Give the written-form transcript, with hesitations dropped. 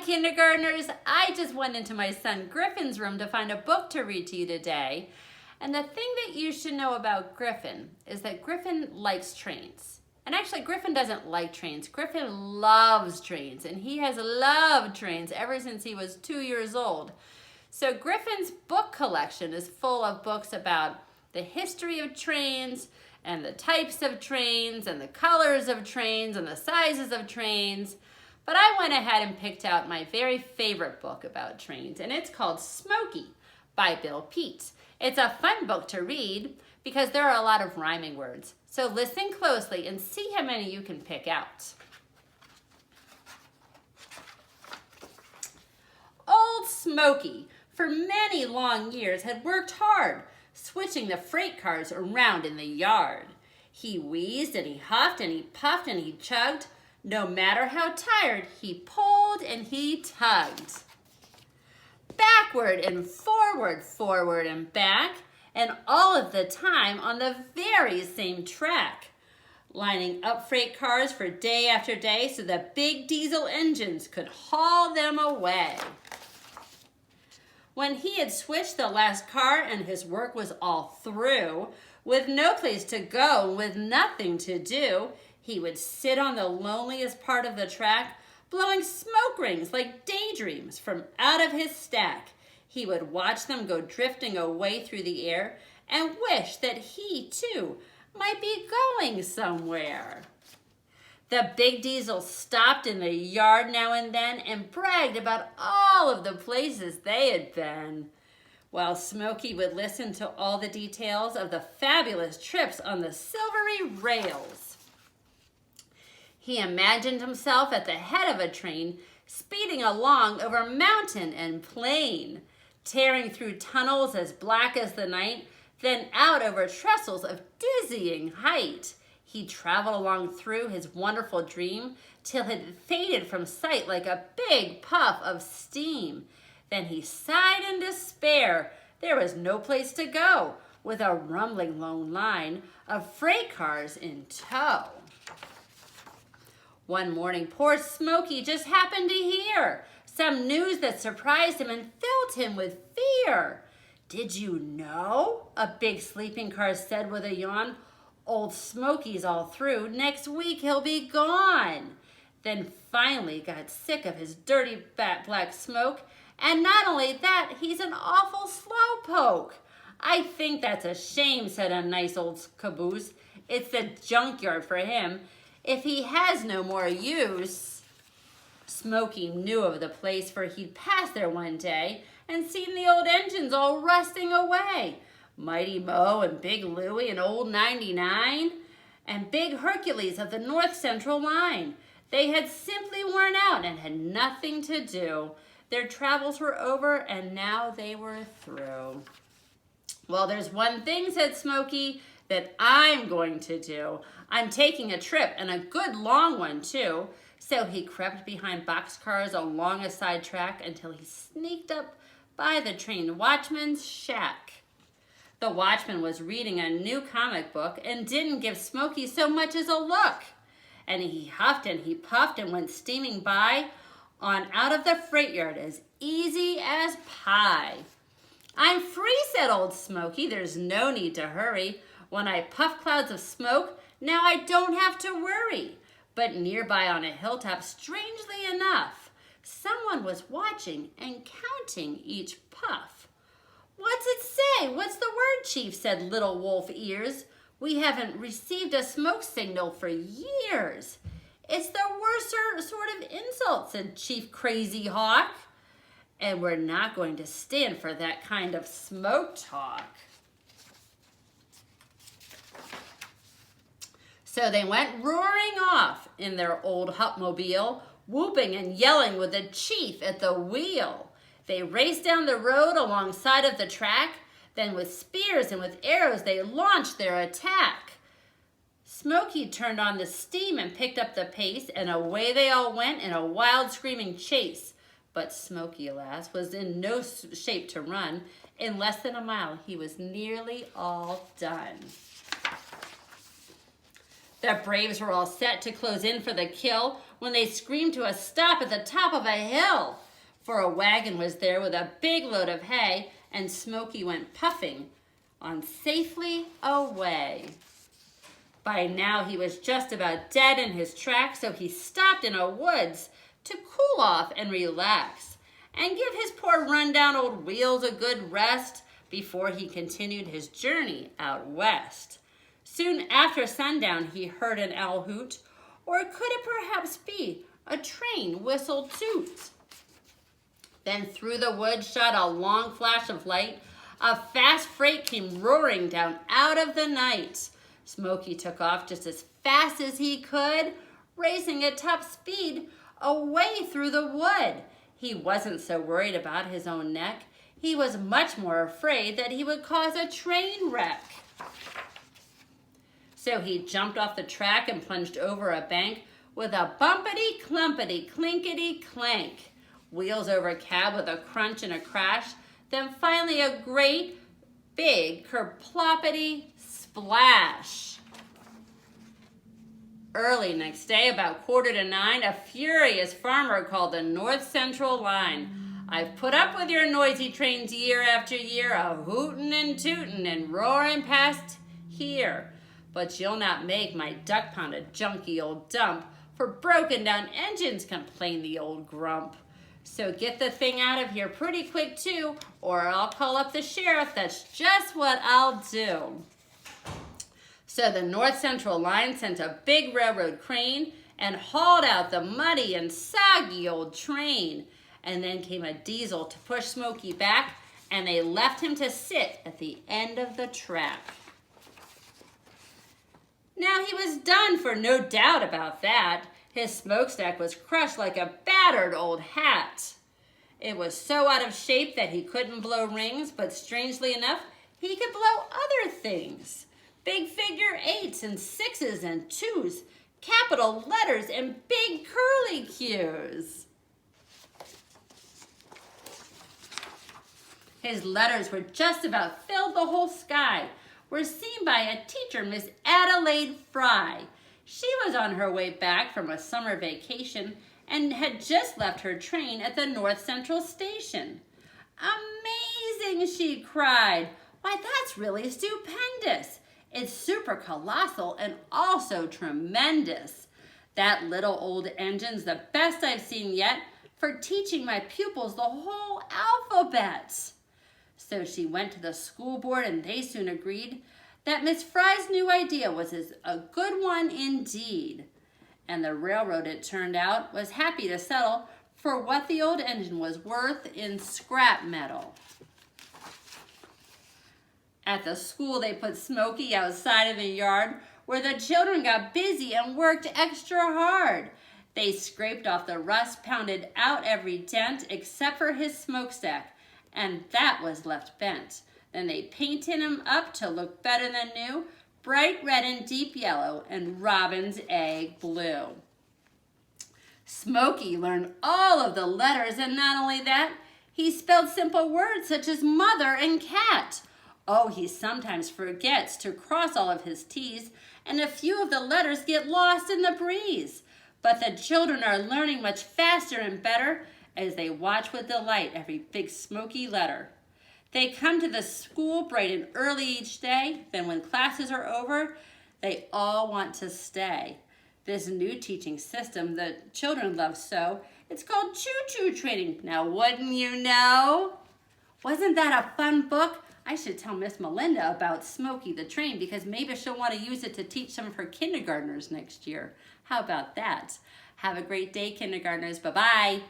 kindergartners. I just went into my son Griffin's room to find a book to read to you today. And the thing that you should know about Griffin is that Griffin likes trains. And actually, Griffin doesn't like trains. Griffin loves trains, and he has loved trains ever since he was 2 years old. So Griffin's book collection is full of books about the history of trains, and the types of trains, and the colors of trains, and the sizes of trains. But I went ahead and picked out my very favorite book about trains, and it's called Smoky by Bill Peet. It's a fun book to read because there are a lot of rhyming words. So listen closely and see how many you can pick out. Old Smoky, for many long years, had worked hard, switching the freight cars around in the yard. He wheezed and he huffed and he puffed and he chugged. No matter how tired, he pulled and he tugged. Backward and forward, forward and back, and all of the time on the very same track, lining up freight cars for day after day so the big diesel engines could haul them away. When he had switched the last car and his work was all through, with no place to go, with nothing to do, he would sit on the loneliest part of the track, blowing smoke rings like daydreams from out of his stack. He would watch them go drifting away through the air and wish that he, too, might be going somewhere. The big diesel stopped in the yard now and then and bragged about all of the places they had been, while Smoky would listen to all the details of the fabulous trips on the silvery rails. He imagined himself at the head of a train, speeding along over mountain and plain, tearing through tunnels as black as the night, then out over trestles of dizzying height. He traveled along through his wonderful dream till it faded from sight like a big puff of steam. Then he sighed in despair. There was no place to go, with a rumbling lone line of freight cars in tow. One morning, poor Smoky just happened to hear some news that surprised him and filled him with fear. "Did you know?" a big sleeping car said with a yawn. "Old Smoky's all through. Next week he'll be gone." Then finally got sick of his dirty fat black smoke. And not only that, he's an awful slowpoke. "I think that's a shame," said a nice old caboose. "It's the junkyard for him. If he has no more use." Smoky knew of the place, for he'd passed there one day and seen the old engines all rusting away. Mighty Mo and Big Louie and Old 99 and Big Hercules of the North Central Line. They had simply worn out and had nothing to do. Their travels were over and now they were through. "Well, there's one thing," said Smoky, "that I'm going to do. I'm taking a trip, and a good long one, too." So he crept behind boxcars along a side track until he sneaked up by the train watchman's shack. The watchman was reading a new comic book and didn't give Smoky so much as a look. And he huffed and he puffed and went steaming by on out of the freight yard as easy as pie. "I'm free," said old Smoky. "There's no need to hurry. When I puff clouds of smoke, now I don't have to worry." But nearby on a hilltop, strangely enough, someone was watching and counting each puff. "What's it say? What's the word, Chief?" said Little Wolf Ears. "We haven't received a smoke signal for years." "It's the worst sort of insult," said Chief Crazy Hawk. "And we're not going to stand for that kind of smoke talk." So they went roaring off in their old Hupmobile, whooping and yelling with the chief at the wheel. They raced down the road alongside of the track. Then with spears and with arrows they launched their attack. Smoky turned on the steam and picked up the pace, and away they all went in a wild screaming chase. But Smoky, alas, was in no shape to run. In less than a mile he was nearly all done. The braves were all set to close in for the kill when they screamed to a stop at the top of a hill. For a wagon was there with a big load of hay, and Smoky went puffing on safely away. By now he was just about dead in his tracks, so he stopped in a woods to cool off and relax and give his poor run-down old wheels a good rest before he continued his journey out west. Soon after sundown he heard an owl hoot, or could it perhaps be a train whistle toot? Then through the woods shot a long flash of light. A fast freight came roaring down out of the night. Smoky took off just as fast as he could, racing at top speed away through the wood. He wasn't so worried about his own neck. He was much more afraid that he would cause a train wreck. So he jumped off the track and plunged over a bank with a bumpity, clumpity, clinkety, clank. Wheels over a cab with a crunch and a crash. Then finally a great, big, kerploppity splash. Early next day, about 8:45, a furious farmer called the North Central line. I've put up with your noisy trains year after year, a hootin' and tootin' and roaring past here. But you'll not make my duck pond a junky old dump. For broken down engines, complained the old grump. So get the thing out of here pretty quick too, or I'll call up the sheriff. That's just what I'll do. So the North Central line sent a big railroad crane and hauled out the muddy and soggy old train. And then came a diesel to push Smoky back, and they left him to sit at the end of the track. Now he was done, for no doubt about that. His smokestack was crushed like a battered old hat. It was so out of shape that he couldn't blow rings, but strangely enough, he could blow other things. Big figure 8s and 6s and 2s, capital letters and big curly Q's. His letters were just about filled the whole sky, were seen by a teacher, Miss Adelaide Fry. She was on her way back from a summer vacation and had just left her train at the North Central Station. Amazing, she cried. Why, that's really stupendous. It's super colossal and also tremendous. That little old engine's the best I've seen yet for teaching my pupils the whole alphabet. So she went to the school board, and they soon agreed that Miss Fry's new idea was a good one indeed. And the railroad, it turned out, was happy to settle for what the old engine was worth in scrap metal. At the school, they put Smoky outside in the yard where the children got busy and worked extra hard. They scraped off the rust, pounded out every dent except for his smokestack, and that was left bent. Then they painted him up to look better than new, bright red and deep yellow and robin's egg blue. Smoky learned all of the letters, and not only that, he spelled simple words such as mother and cat. Oh, he sometimes forgets to cross all of his T's, and a few of the letters get lost in the breeze. But the children are learning much faster and better as they watch with delight every big Smoky letter. They come to the school bright and early each day. Then when classes are over, they all want to stay. This new teaching system the children love so, it's called choo-choo training. Now, wouldn't you know? Wasn't that a fun book? I should tell Miss Melinda about Smoky the train, because maybe she'll want to use it to teach some of her kindergartners next year. How about that? Have a great day, kindergartners. Bye-bye.